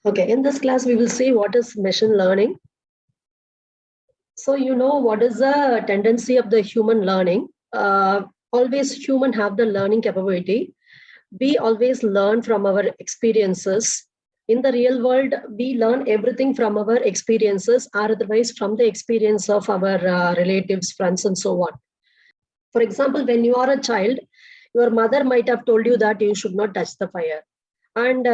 Okay, in this class, we will see what is machine learning. So, what is the tendency of the human learning? Always human have the learning capability. We always learn from our experiences. In the real world, we learn everything from our experiences or otherwise from the experience of our relatives, friends, and so on. For example, when you are a child, your mother might have told you that you should not touch the fire. And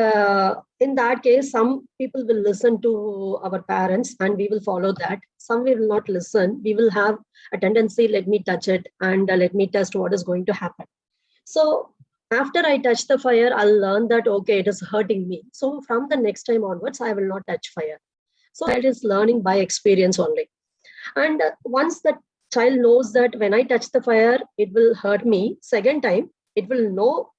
in that case, some people will listen to our parents and we will follow that. Some we will not listen. We will have a tendency, let me touch it and let me test what is going to happen. So after I touch the fire, I'll learn that, okay, it is hurting me. So from the next time onwards, I will not touch fire. So it is learning by experience only. And once the child knows that when I touch the fire, it will hurt me, second time, it will know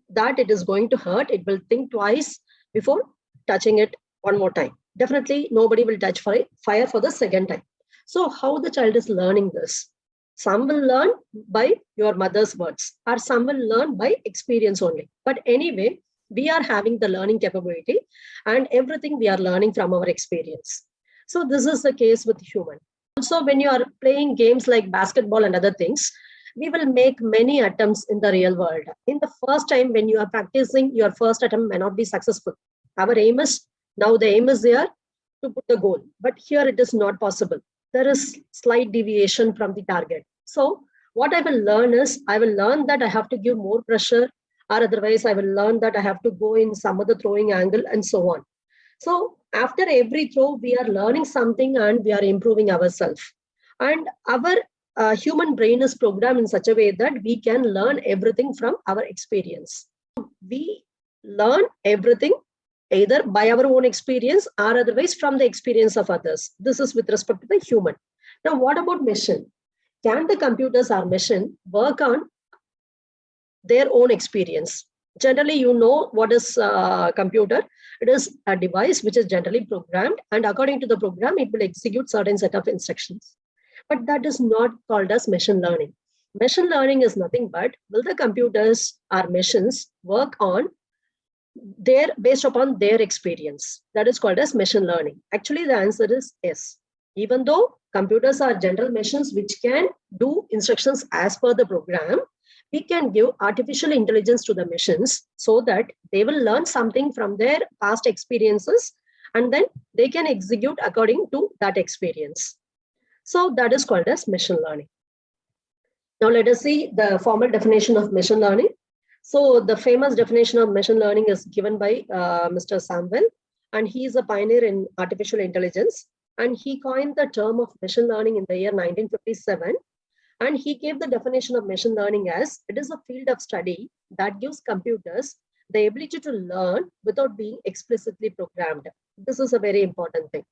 that it is going to hurt. It will think twice before touching it one more time. Definitely, nobody will touch fire for the second time. So how the child is learning this? Some will learn by your mother's words, or some will learn by experience only. But anyway, we are having the learning capability, and everything we are learning from our experience. So this is the case with human. Also, when you are playing games like basketball and other things, we will make many attempts in the real world. In the first time when you are practicing, your first attempt may not be successful. Our aim is, now the aim is there to put the goal, but here it is not possible. There is slight deviation from the target. So what I will learn is, I will learn that I have to give more pressure, or otherwise I will learn that I have to go in some other throwing angle and so on. So after every throw, we are learning something and we are improving ourselves. And our human brain is programmed in such a way that we can learn everything from our experience. We learn everything either by our own experience or otherwise from the experience of others. This is with respect to the human. Now, what about machine? Can the computers or machine work on their own experience? Generally, you know what is a computer. It is a device which is generally programmed, and according to the program, it will execute certain set of instructions. But that is not called as machine learning. Machine learning is nothing but, will the computers or machines work on their, based upon their experience? That is called as machine learning. Actually, the answer is yes. Even though computers are general machines which can do instructions as per the program, we can give artificial intelligence to the machines so that they will learn something from their past experiences and then they can execute according to that experience. So that is called as machine learning. Now let us see the formal definition of machine learning. So the famous definition of machine learning is given by Mr. Samwell, and he is a pioneer in artificial intelligence. And he coined the term of machine learning in the year 1957. And he gave the definition of machine learning as, it is a field of study that gives computers the ability to learn without being explicitly programmed. This is a very important thing.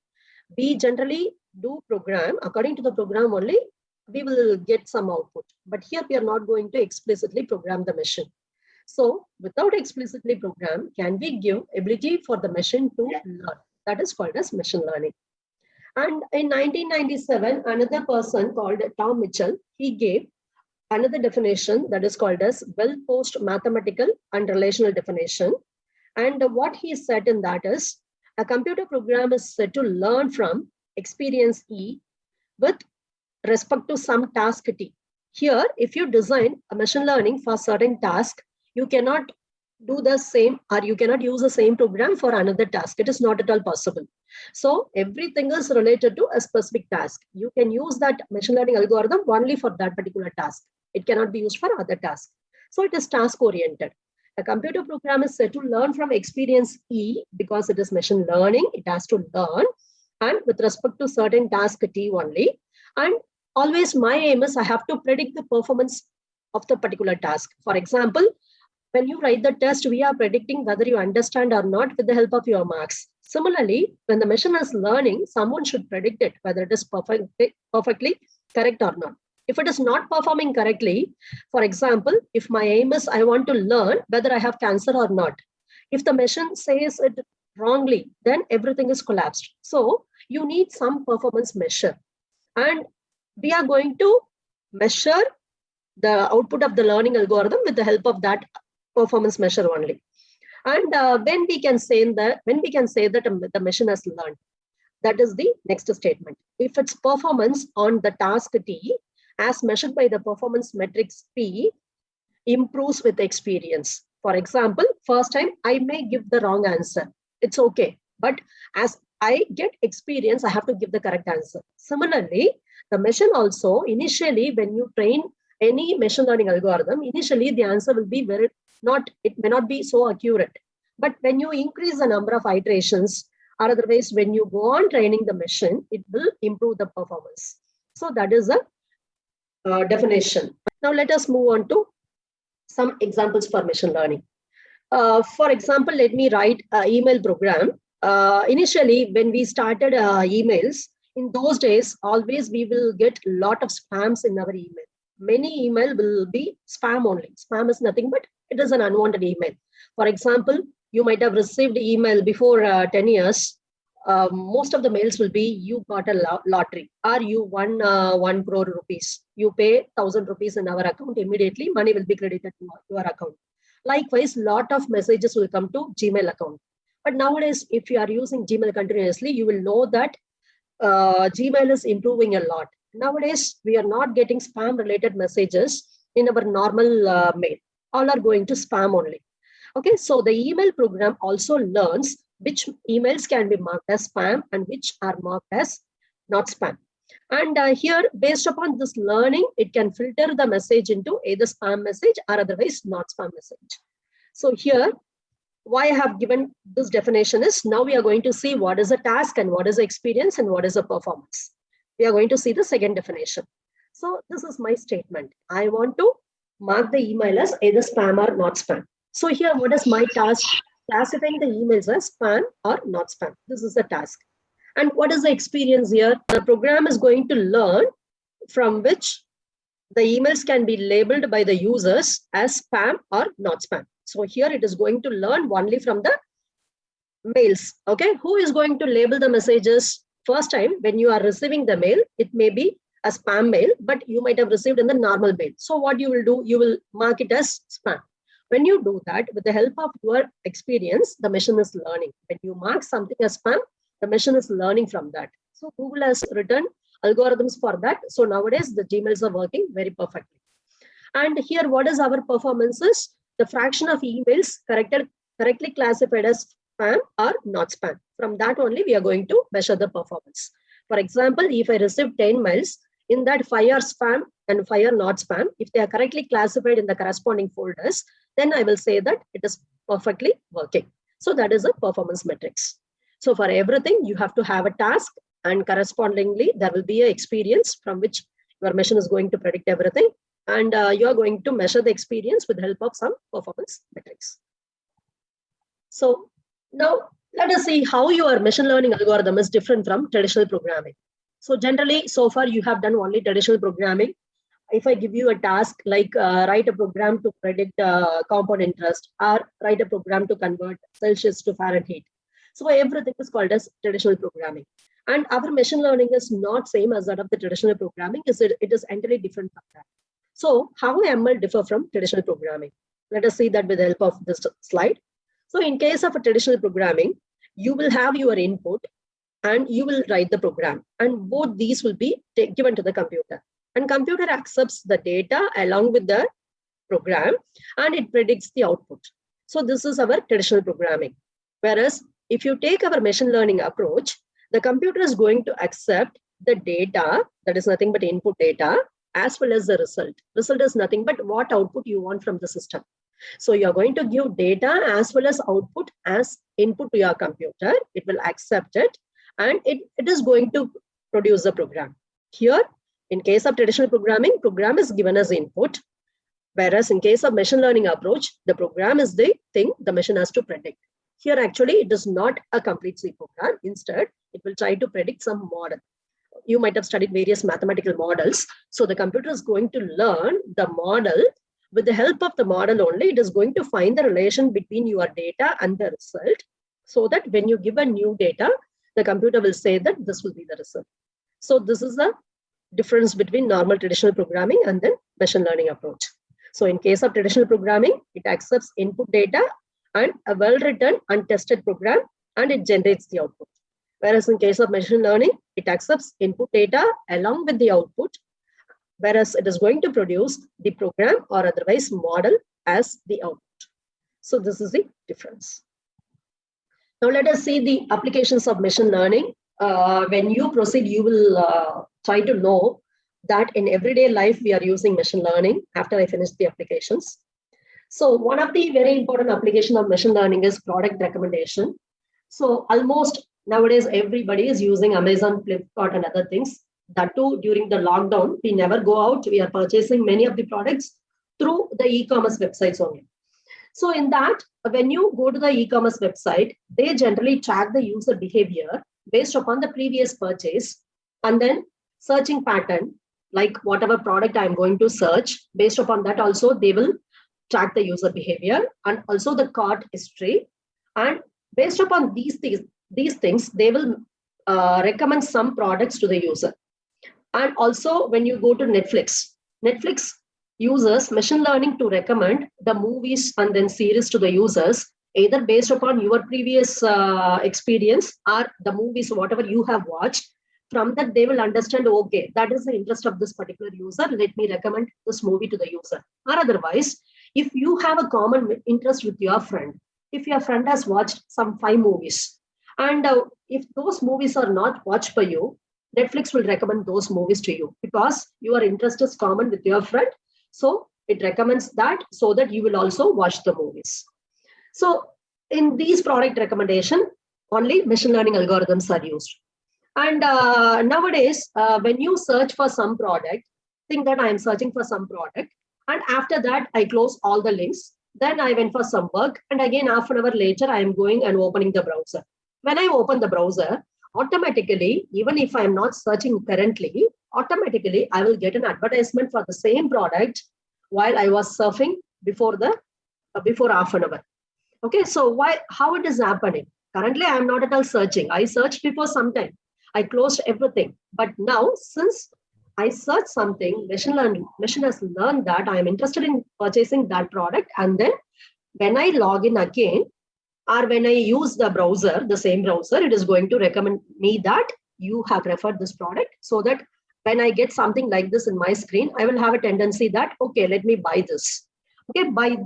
We generally do program, according to the program only, we will get some output. But here we are not going to explicitly program the machine. So without explicitly program, can we give ability for the machine to learn? That is called as machine learning. And in 1997, another person called Tom Mitchell, he gave another definition that is called as well-posed mathematical and relational definition. And what he said in that is, a computer program is said to learn from experience E with respect to some task T. Here, if you design a machine learning for certain task, you cannot do the same, or you cannot use the same program for another task. It is not at all possible. So everything is related to a specific task. You can use that machine learning algorithm only for that particular task. It cannot be used for other tasks. So it is task oriented. A computer program is said to learn from experience E because it is machine learning. It has to learn, and with respect to certain task T only. And always my aim is I have to predict the performance of the particular task. For example, when you write the test, we are predicting whether you understand or not with the help of your marks. Similarly, when the machine is learning, someone should predict it, whether it is perfectly correct or not. If it is not performing correctly, for example, if my aim is I want to learn whether I have cancer or not, if the machine says it wrongly, then everything is collapsed. So you need some performance measure. And we are going to measure the output of the learning algorithm with the help of that performance measure only. And when we can say that the machine has learned, that is the next statement. If its performance on the task T, as measured by the performance matrix P, improves with experience. For example, first time I may give the wrong answer. It's okay. But as I get experience, I have to give the correct answer. Similarly, the machine also, initially, when you train any machine learning algorithm, initially the answer will be it may not be so accurate. But when you increase the number of iterations, or otherwise when you go on training the machine, it will improve the performance. So that is a definition. Now let us move on to some examples for machine learning. For example, let me write an email program. Initially, when we started emails, in those days, always we will get a lot of spams in our email. Many email will be spam only. Spam is nothing but it is an unwanted email. For example, you might have received email before 10 years. Most of the mails will be you got a lottery or you won 1 crore rupees. You pay 1,000 rupees in our account, immediately money will be credited to your account. Likewise, lot of messages will come to Gmail account. But nowadays, if you are using Gmail continuously, you will know that Gmail is improving a lot. Nowadays, we are not getting spam related messages in our normal mail. All are going to spam only. Okay, so the email program also learns which emails can be marked as spam and which are marked as not spam. And here, based upon this learning, it can filter the message into either spam message or otherwise not spam message. So here, why I have given this definition is now we are going to see what is a task and what is the experience and what is the performance. We are going to see the second definition. So this is my statement. I want to mark the email as either spam or not spam. So here, what is my task? Classifying the emails as spam or not spam. This is the task. And what is the experience here? The program is going to learn from which the emails can be labeled by the users as spam or not spam. So here it is going to learn only from the mails. Okay, who is going to label the messages? First time when you are receiving the mail, it may be a spam mail, but you might have received in the normal mail. So what you will do, you will mark it as spam. When you do that, with the help of your experience, the machine is learning. When you mark something as spam, the machine is learning from that. So Google has written algorithms for that. So nowadays, the Gmails are working very perfectly. And here, what is our performances? The fraction of emails correctly classified as spam or not spam. From that only, we are going to measure the performance. For example, if I receive 10 mails, in that 5 are spam and 5 are not spam, if they are correctly classified in the corresponding folders, then I will say that it is perfectly working. So that is a performance metrics. So for everything, you have to have a task, and correspondingly, there will be an experience from which your machine is going to predict everything. And you are going to measure the experience with the help of some performance metrics. So now let us see how your machine learning algorithm is different from traditional programming. So generally, so far you have done only traditional programming. If I give you a task like write a program to predict compound interest or write a program to convert Celsius to Fahrenheit. So everything is called as traditional programming. And our machine learning is not same as that of the traditional programming. It is entirely different from that. So how ML differ from traditional programming? Let us see that with the help of this slide. So in case of a traditional programming, you will have your input and you will write the program. And both these will be given to the computer. And computer accepts the data along with the program and it predicts the output. So this is our traditional programming. Whereas if you take our machine learning approach, the computer is going to accept the data, that is nothing but input data, as well as the result. Result is nothing but what output you want from the system. So you're going to give data as well as output as input to your computer. It will accept it and it is going to produce the program. Here, in case of traditional programming, program is given as input. Whereas in case of machine learning approach, the program is the thing the machine has to predict. Here, actually, it is not a complete C program. Instead, it will try to predict some model. You might have studied various mathematical models. So the computer is going to learn the model. With the help of the model only, it is going to find the relation between your data and the result, so that when you give a new data, the computer will say that this will be the result. So this is the difference between normal traditional programming and then machine learning approach. So in case of traditional programming, it accepts input data and a well-written and tested program, and it generates the output. Whereas in case of machine learning, it accepts input data along with the output, whereas it is going to produce the program or otherwise model as the output. So this is the difference. Now let us see the applications of machine learning. When you proceed, you will try to know that in everyday life, we are using machine learning after I finish the applications. So one of the very important application of machine learning is product recommendation. So almost nowadays, everybody is using Amazon, Flipkart, and other things. That too, during the lockdown, we never go out. We are purchasing many of the products through the e-commerce websites only. So in that, when you go to the e-commerce website, they generally track the user behavior based upon the previous purchase, and then searching pattern, like whatever product I'm going to search, based upon that also they will track the user behavior and also the cart history. And based upon these things, they will recommend some products to the user. And also when you go to Netflix uses machine learning to recommend the movies and then series to the users, either based upon your previous experience or the movies, whatever you have watched. From that, they will understand, okay, that is the interest of this particular user. Let me recommend this movie to the user. Or otherwise, if you have a common interest with your friend, if your friend has watched some 5 movies, and if those movies are not watched by you, Netflix will recommend those movies to you because your interest is common with your friend. So it recommends that so that you will also watch the movies. So in these product recommendation, only machine learning algorithms are used. And nowadays, when you search for some product, think that I am searching for some product. And after that, I close all the links. Then I went for some work. And again, half an hour later, I am going and opening the browser. When I open the browser, automatically, even if I am not searching currently, automatically I will get an advertisement for the same product while I was surfing before half an hour. Okay, so how it is happening? Currently, I am not at all searching. I searched before some time. I closed everything. But now, since I search something, machine has learned that I am interested in purchasing that product. And then when I log in again, or when I use the browser, the same browser, it is going to recommend me that you have referred this product, so that when I get something like this in my screen, I will have a tendency that, okay, let me buy this. Okay, by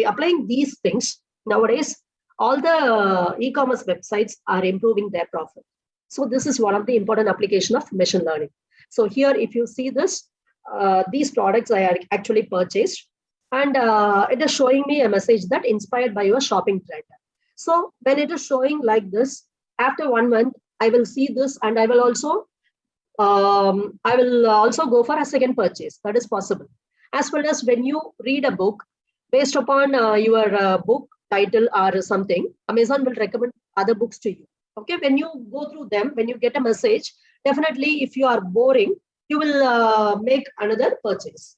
applying these things, nowadays, all the e-commerce websites are improving their profit. So this is one of the important application of machine learning. So here, if you see this, these products I actually purchased, and it is showing me a message that inspired by your shopping trend. So when it is showing like this, after 1 month, I will see this, and I will also go for a second purchase. That is possible. As well as when you read a book, based upon your book title or something, Amazon will recommend other books to you. Okay, when you go through them, when you get a message, definitely if you are boring, you will make another purchase.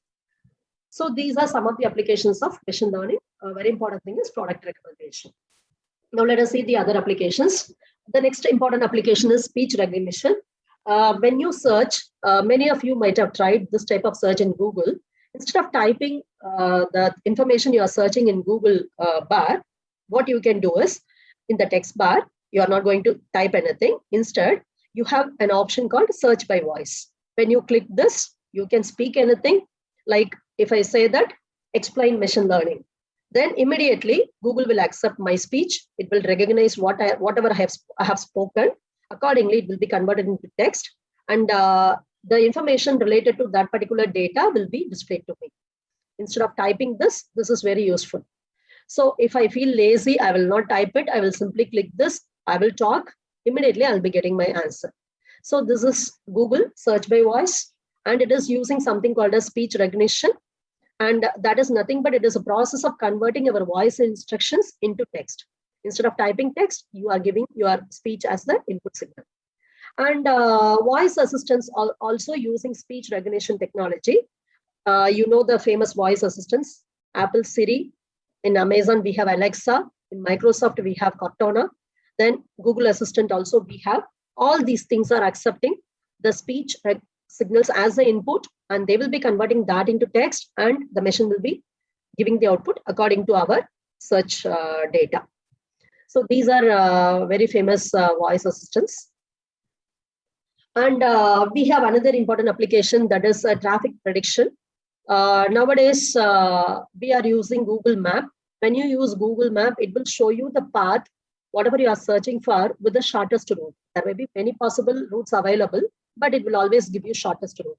So these are some of the applications of machine learning. A very important thing is product recommendation. Now let us see the other applications. The next important application is speech recognition. When you search, many of you might have tried this type of search in Google. Instead of typing the information you are searching in Google bar, what you can do is, in the text bar, you are not going to type anything. Instead, you have an option called search by voice. When you click this, you can speak anything. Like if I say that, explain machine learning, then immediately Google will accept my speech. It will recognize whatever I have spoken. Accordingly, it will be converted into text, and the information related to that particular data will be displayed to me. Instead of typing this is very useful. So if I feel lazy, I will not type it. I will simply click this. I will talk. Immediately, I'll be getting my answer. So this is Google search by voice, and it is using something called as speech recognition. And that is nothing but it is a process of converting our voice instructions into text. Instead of typing text, you are giving your speech as the input signal. And voice assistants are also using speech recognition technology. You know the famous voice assistants, Apple Siri. In Amazon, we have Alexa. In Microsoft, we have Cortana. Then Google Assistant also we have. All these things are accepting the speech signals as the input, and they will be converting that into text, and the machine will be giving the output according to our search data. So these are very famous voice assistants. And we have another important application, that is traffic prediction. Nowadays, we are using Google Map. When you use Google Map, it will show you the path, whatever you are searching for, with the shortest route. There may be many possible routes available, but it will always give you shortest route.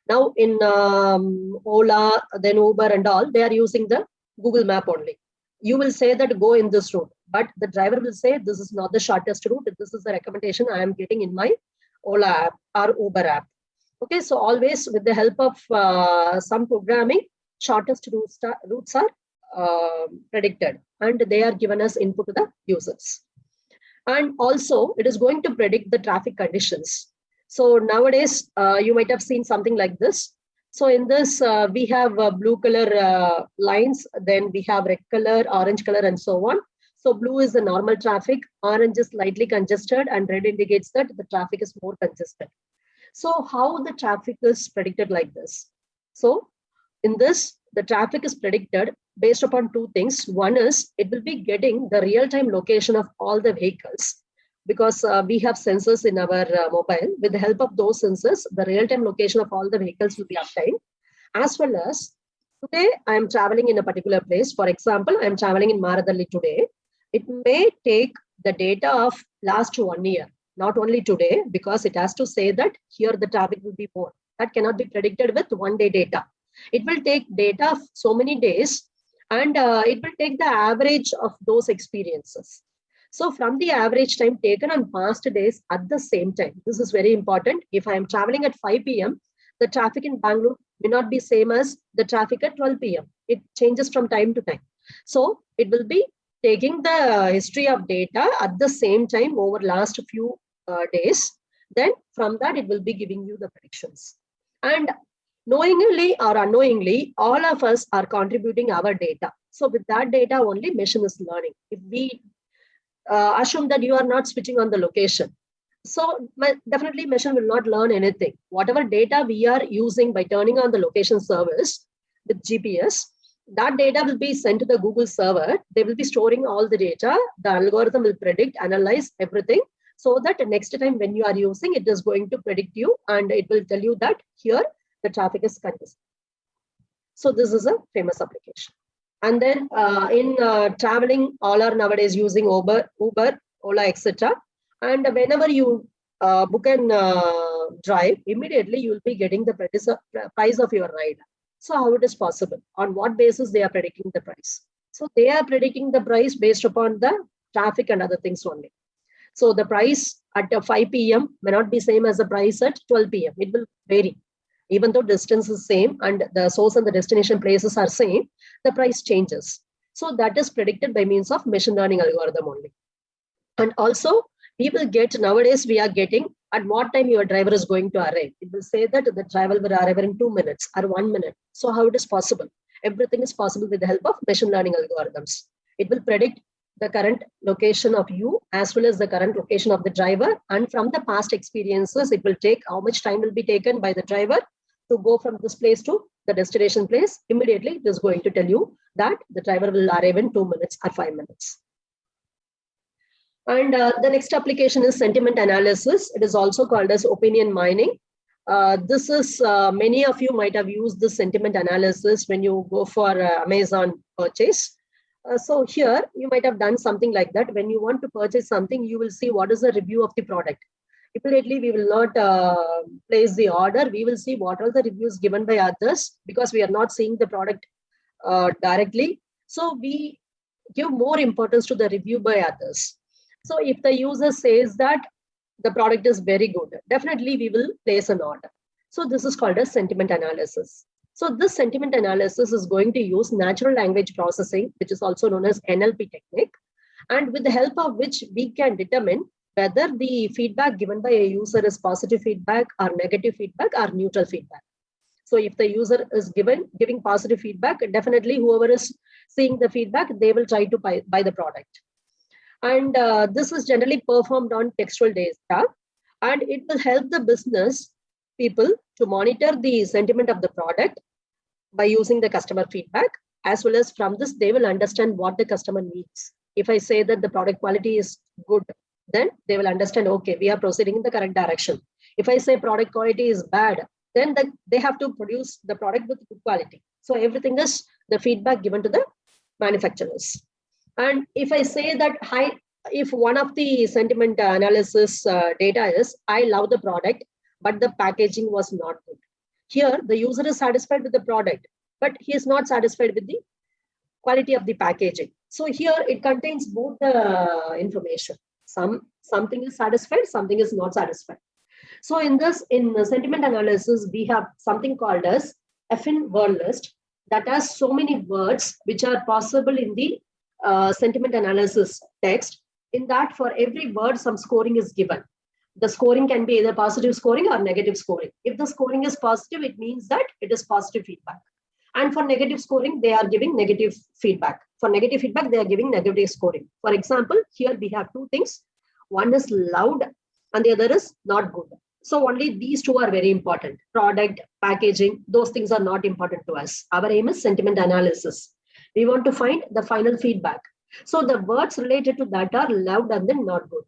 Now in Ola, then Uber and all, they are using the Google Map only. You will say that go in this route, but the driver will say this is not the shortest route. This is the recommendation I am getting in my Ola app or Uber app. Okay, so always with the help of some programming, shortest routes are predicted, and they are given as input to the users. And also it is going to predict the traffic conditions. So nowadays you might have seen something like this. So in this we have blue color lines, then we have red color, orange color, and so on. So blue is the normal traffic, orange is slightly congested, and red indicates that the traffic is more congested. So how the traffic is predicted like this? So in this, the traffic is predicted based upon two things. One is it will be getting the real-time location of all the vehicles, because we have sensors in our mobile. With the help of those sensors, the real-time location of all the vehicles will be obtained. As well as today, I am traveling in a particular place. For example, I am traveling in Maradalli today. It may take the data of last 1 year. Not only today, because it has to say that here the traffic will be more. That cannot be predicted with 1 day data. It will take data of so many days, and it will take the average of those experiences. So from the average time taken on past days at the same time, this is very important. If I am traveling at 5 p.m., the traffic in Bangalore may not be same as the traffic at 12 p.m. It changes from time to time. So it will be taking the history of data at the same time over last few days. Then from that, it will be giving you the predictions. And knowingly or unknowingly, all of us are contributing our data. So with that data only, machine is learning. If we assume that you are not switching on the location, so definitely machine will not learn anything. Whatever data we are using by turning on the location service with GPS, that data will be sent to the Google server. They will be storing all the data. The algorithm will predict, analyze everything, so that next time when you are using, it is going to predict you, and it will tell you that here the traffic is congested. So this is a famous application. And then in traveling, all are nowadays using Uber, Ola, etc. And whenever you book and drive, immediately you will be getting the price of your ride. So how it is possible? On what basis they are predicting the price? So they are predicting the price based upon the traffic and other things only. So the price at 5 p.m. may not be same as the price at 12 p.m. It will vary. Even though distance is same and the source and the destination places are same, the price changes. So that is predicted by means of machine learning algorithm only. And also we will get, nowadays we are getting at what time your driver is going to arrive. It will say that the driver will arrive in 2 minutes or 1 minute. So how it is possible? Everything is possible with the help of machine learning algorithms. It will predict the current location of you as well as the current location of the driver. And from the past experiences, it will take how much time will be taken by the driver to go from this place to the destination place. Immediately, it is going to tell you that the driver will arrive in 2 minutes or 5 minutes. And the next application is sentiment analysis. It is also called as opinion mining. This is, many of you might have used this sentiment analysis when you go for Amazon purchase. So here you might have done something like that. When you want to purchase something, you will see what is the review of the product. Immediately, we will not place the order. We will see what are the reviews given by others, because we are not seeing the product directly. So we give more importance to the review by others. So if the user says that the product is very good, definitely we will place an order. So this is called as sentiment analysis. So this sentiment analysis is going to use natural language processing, which is also known as NLP technique, and with the help of which we can determine whether the feedback given by a user is positive feedback or negative feedback or neutral feedback. So if the user is giving positive feedback, definitely whoever is seeing the feedback, they will try to buy the product. And this is generally performed on textual data, and it will help the business people to monitor the sentiment of the product by using the customer feedback, as well as from this, they will understand what the customer needs. If I say that the product quality is good, then they will understand, okay, we are proceeding in the correct direction. If I say product quality is bad, then they have to produce the product with good quality. So everything is the feedback given to the manufacturers. And if I say that if one of the sentiment analysis data is, I love the product, but the packaging was not good. Here, the user is satisfied with the product, but he is not satisfied with the quality of the packaging. So here it contains both the information. Something is satisfied, something is not satisfied. So in the sentiment analysis, we have something called as Affine word list that has so many words which are possible in the sentiment analysis text. In that, for every word, some scoring is given. The scoring can be either positive scoring or negative scoring. If the scoring is positive, it means that it is positive feedback. And for negative scoring, they are giving negative feedback. For negative feedback, they are giving negative scoring. For example, here we have two things. One is loud and the other is not good. So only these two are very important. Product, packaging, those things are not important to us. Our aim is sentiment analysis. We want to find the final feedback. So the words related to that are loud and then not good.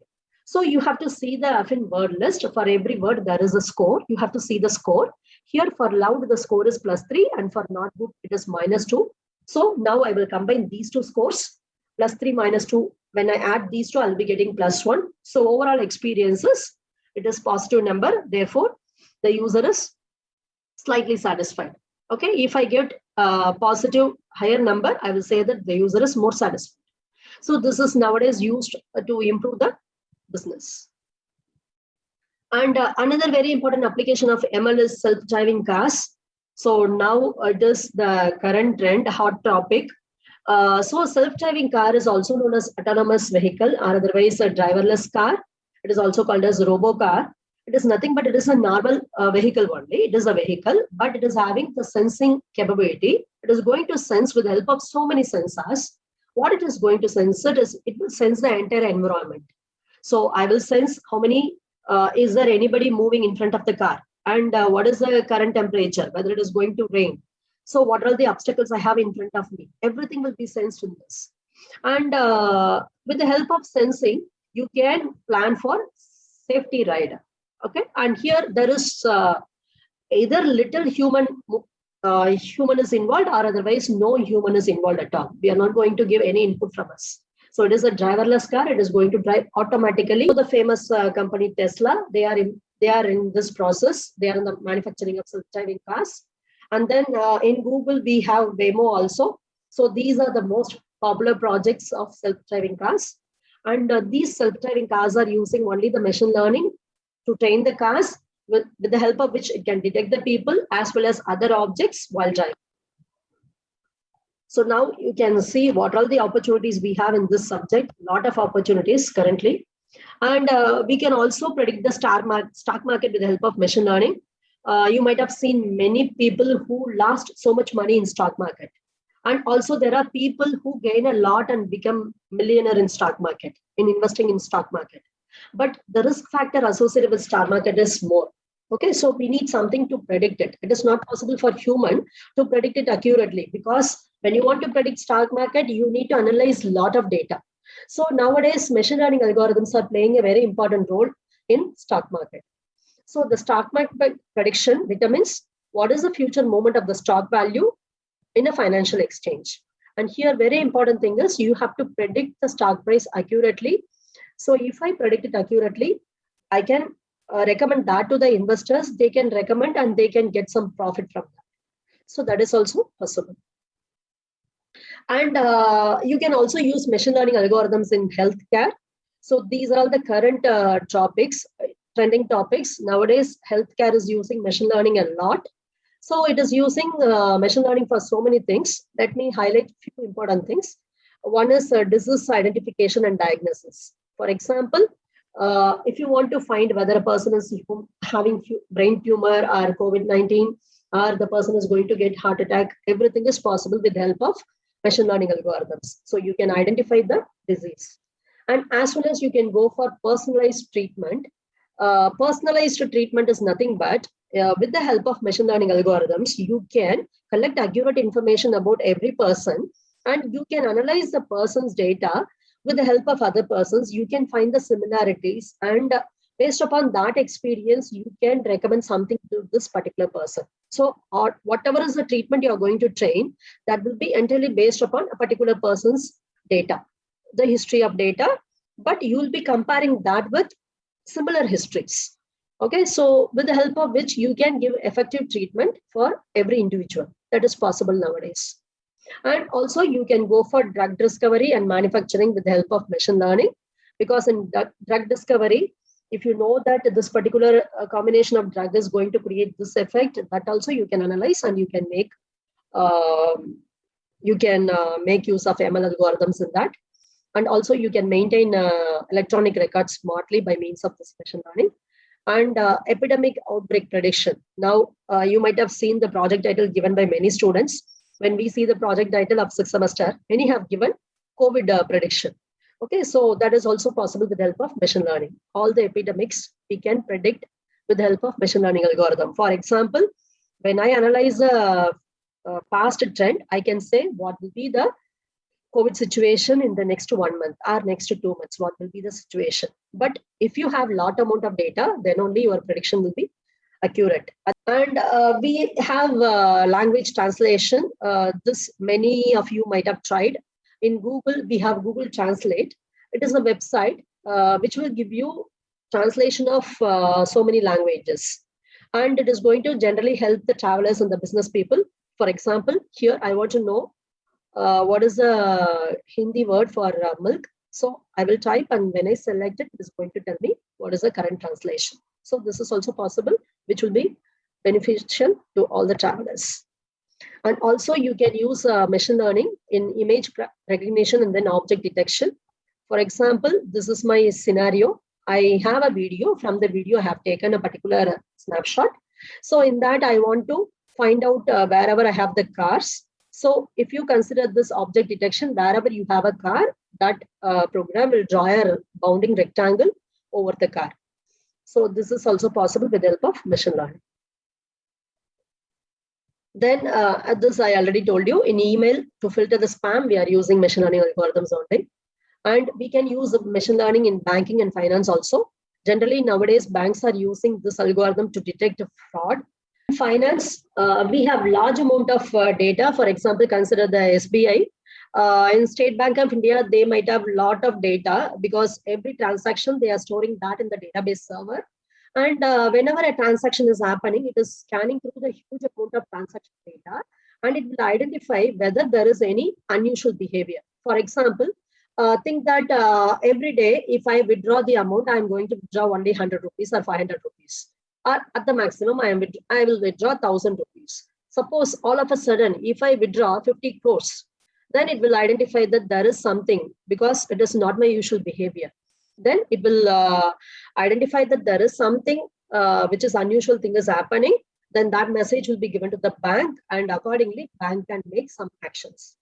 So you have to see the Affine word list. For every word, there is a score. You have to see the score. Here for loud, the score is +3, and for not good, it is -2. So now I will combine these two scores, +3, -2. When I add these two, I'll be getting +1. So overall experiences, it is positive number. Therefore, the user is slightly satisfied. Okay, if I get a positive higher number, I will say that the user is more satisfied. So this is nowadays used to improve the business. And another very important application of ML is self-driving cars. So now it is the current trend, hot topic. So self-driving car is also known as autonomous vehicle, or otherwise a driverless car. It is also called as robo-car. It is nothing but it is a normal vehicle only. It is a vehicle, but it is having the sensing capability. It is going to sense with the help of so many sensors. What it is going to sense it will sense the entire environment. So I will sense how many, is there anybody moving in front of the car? And what is the current temperature, whether it is going to rain. So what are the obstacles I have in front of me? Everything will be sensed in this. And with the help of sensing, you can plan for safety ride. Okay. And here there is either little human is involved, or otherwise no human is involved at all. We are not going to give any input from us. So it is a driverless car. It is going to drive automatically. So the famous company Tesla, they are in this process. They are in the manufacturing of self-driving cars. And then in Google, we have Waymo also. So these are the most popular projects of self-driving cars. And these self-driving cars are using only the machine learning to train the cars, with the help of which it can detect the people as well as other objects while driving. So now you can see what all the opportunities we have in this subject. A lot of opportunities currently. And we can also predict the stock market with the help of machine learning. You might have seen many people who lost so much money in stock market. And also there are people who gain a lot and become millionaire in stock market, in investing in stock market. But the risk factor associated with stock market is more. Okay, so we need something to predict it. It is not possible for human to predict it accurately, because when you want to predict stock market, you need to analyze a lot of data. So nowadays, machine learning algorithms are playing a very important role in stock market. So the stock market prediction determines what is the future movement of the stock value in a financial exchange. And here, very important thing is you have to predict the stock price accurately. So if I predict it accurately, I can recommend that to the investors. They can recommend and they can get some profit from that. So that is also possible. And you can also use machine learning algorithms in healthcare. So these are all the current topics, trending topics. Nowadays, healthcare is using machine learning a lot. So it is using machine learning for so many things. Let me highlight a few important things. One is disease identification and diagnosis. For example, if you want to find whether a person is having brain tumor or COVID-19, or the person is going to get heart attack, everything is possible with the help of machine learning algorithms. So you can identify the disease. And as well as you can go for personalized treatment. Personalized treatment is nothing but with the help of machine learning algorithms, you can collect accurate information about every person, and you can analyze the person's data with the help of other persons. You can find the similarities, and based upon that experience, you can recommend something to this particular person. So, or whatever is the treatment you are going to train, that will be entirely based upon a particular person's data, the history of data, but you will be comparing that with similar histories. Okay, so with the help of which you can give effective treatment for every individual. That is possible nowadays. And also you can go for drug discovery and manufacturing with the help of machine learning, because in drug discovery, if you know that this particular combination of drug is going to create this effect, that also you can analyze, and you can make make use of ML algorithms in that. And also you can maintain electronic records smartly by means of this machine learning. And epidemic outbreak prediction. Now, you might have seen the project title given by many students. When we see the project title of 6th semester, many have given COVID prediction. Okay, so that is also possible with the help of machine learning. All the epidemics we can predict with the help of machine learning algorithm. For example, when I analyze a past trend, I can say what will be the COVID situation in the next 1 month or next 2 months, what will be the situation. But if you have lot amount of data, then only your prediction will be accurate. And we have language translation. This many of you might have tried. In Google, we have Google Translate. It is a website which will give you translation of so many languages. And it is going to generally help the travelers and the business people. For example, here I want to know what is the Hindi word for milk. So I will type, and when I select it, it is going to tell me what is the current translation. So this is also possible, which will be beneficial to all the travelers. And also you can use machine learning in image recognition and then object detection. For example, this is my scenario. I have a video. From the video, I have taken a particular snapshot. So in that, I want to find out wherever I have the cars. So if you consider this object detection, wherever you have a car, that program will draw a bounding rectangle over the car. So this is also possible with the help of machine learning. Then at this, I already told you, in email, to filter the spam, we are using machine learning algorithms only. And we can use machine learning in banking and finance also. Generally, nowadays, banks are using this algorithm to detect fraud. In finance, we have large amount of data. For example, consider the SBI. In State Bank of India, they might have a lot of data, because every transaction, they are storing that in the database server. And whenever a transaction is happening, it is scanning through the huge amount of transaction data, and it will identify whether there is any unusual behavior. For example, think that every day, if I withdraw the amount, I'm going to withdraw only 100 rupees or 500 rupees. Or at the maximum, I will withdraw 1,000 rupees. Suppose all of a sudden, if I withdraw 50 crores, then it will identify that there is something, because it is not my usual behavior. Then it will identify that there is something which is unusual thing is happening. Then that message will be given to the bank, and accordingly, bank can make some actions.